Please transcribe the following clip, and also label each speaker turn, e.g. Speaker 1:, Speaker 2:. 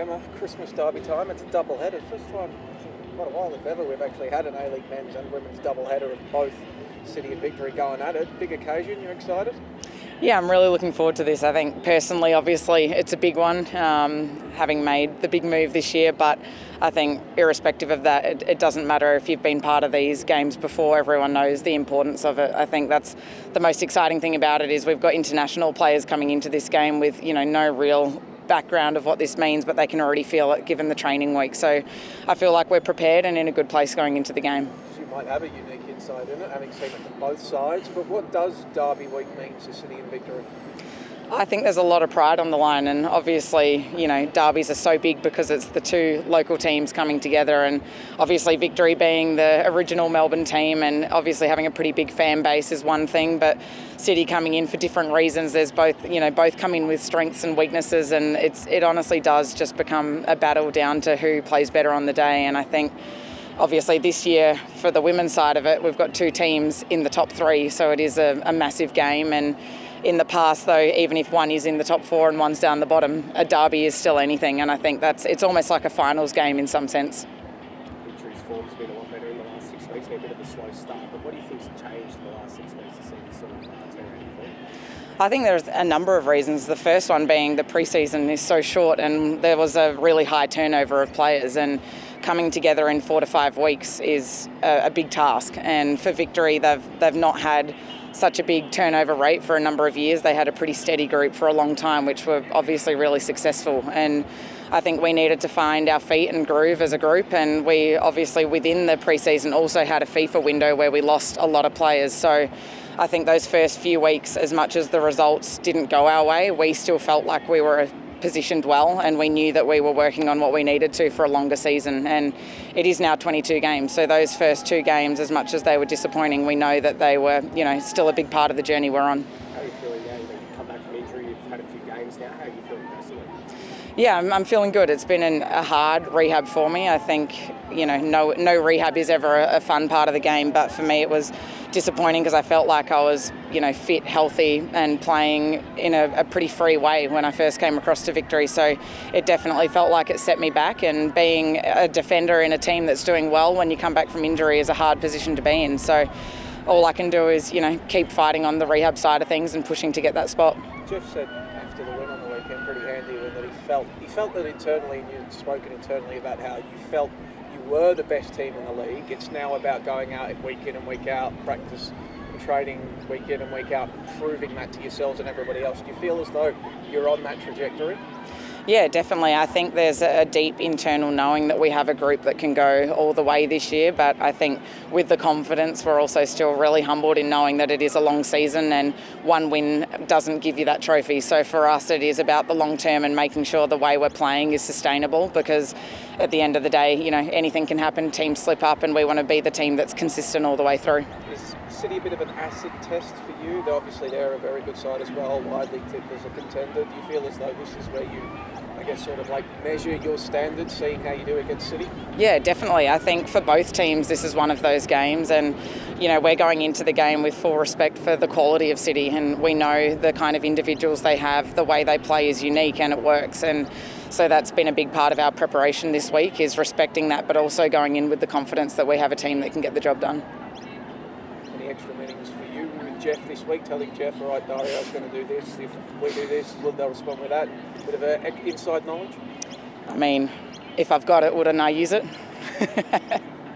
Speaker 1: Emma, Christmas derby time. It's a double header. First time in quite a while, if ever, we've actually had an A-League men's and women's double header of both City and Victory going at it. Big occasion. You excited?
Speaker 2: Yeah, I'm really looking forward to this. I think personally, obviously, it's a big one, having made the big move this year. But I think irrespective of that, it doesn't matter if you've been part of these games before. Everyone knows the importance of it. I think that's the most exciting thing about it is we've got international players coming into this game with, no real background of what this means, but they can already feel it given the training week. So I feel like we're prepared and in a good place going into the game.
Speaker 1: You might have a unique insight in it, having seen it from both sides, but what does Derby Week mean to City and Victory?
Speaker 2: I think there's a lot of pride on the line, and obviously, derbies are so big because it's the two local teams coming together, and obviously Victory being the original Melbourne team and obviously having a pretty big fan base is one thing, but City coming in for different reasons. There's both come in with strengths and weaknesses, and it honestly does just become a battle down to who plays better on the day. And I think obviously this year for the women's side of it, we've got two teams in the top three, so it is a massive game. And in the past, though, even if one is in the top four and one's down the bottom, a derby is still anything, and I think it's almost like a finals game in some sense.
Speaker 3: Victory's form's been a lot better in the last 6 weeks, been a bit of a slow start, but what do you think's changed in the last 6 weeks to see this sort of turn around for?
Speaker 2: I think there's a number of reasons. The first one being the pre-season is so short and there was a really high turnover of players, and coming together in 4 to 5 weeks is a big task. And for Victory, they've not had such a big turnover rate for a number of years. They had a pretty steady group for a long time, which were obviously really successful. And I think we needed to find our feet and groove as a group. And we obviously within the pre-season also had a FIFA window where we lost a lot of players. So I think those first few weeks, as much as the results didn't go our way, we still felt like we were positioned well, and we knew that we were working on what we needed to for a longer season. And it is now 22 games, so those first 2 games, as much as they were disappointing, we know that they were still a big part of the journey we're on.
Speaker 3: How are you feeling now? You've come back from injury, you've had a few games now. How are you feeling personally?
Speaker 2: Yeah, I'm feeling good. It's been a hard rehab for me. I think no rehab is ever a fun part of the game, but for me it was disappointing because I felt like I was fit, healthy and playing in a pretty free way when I first came across to Victory. So it definitely felt like it set me back, and being a defender in a team that's doing well when you come back from injury is a hard position to be in. So all I can do is keep fighting on the rehab side of things and pushing to get that spot.
Speaker 1: Jeff said after the win on the weekend pretty handy that he felt that internally, and you'd spoken internally about how you felt you were the best team in the league. It's now about going out week in and week out, practice and training week in and week out, proving that to yourselves and everybody else. Do you feel as though you're on that trajectory?
Speaker 2: Yeah, definitely. I think there's a deep internal knowing that we have a group that can go all the way this year, but I think with the confidence we're also still really humbled in knowing that it is a long season and one win doesn't give you that trophy. So for us it is about the long term and making sure the way we're playing is sustainable, because at the end of the day, anything can happen, teams slip up, and we want to be the team that's consistent all the way through.
Speaker 1: Is City a bit of an acid test for you? Obviously they're a very good side as well, widely tipped as a contender. Do you feel as though this is where you sort of measure your standards, seeing how you do against City? Yeah,
Speaker 2: definitely. I think for both teams this is one of those games, and we're going into the game with full respect for the quality of City, and we know the kind of individuals they have, the way they play is unique and it works, and so that's been a big part of our preparation this week, is respecting that but also going in with the confidence that we have a team that can get the job done.
Speaker 1: Any extra meetings for you with Jeff this week, telling Jeff, all right, Dario's going to do this, if we do this, will they respond with that? Bit of inside knowledge?
Speaker 2: I mean, if I've got it, wouldn't I use it?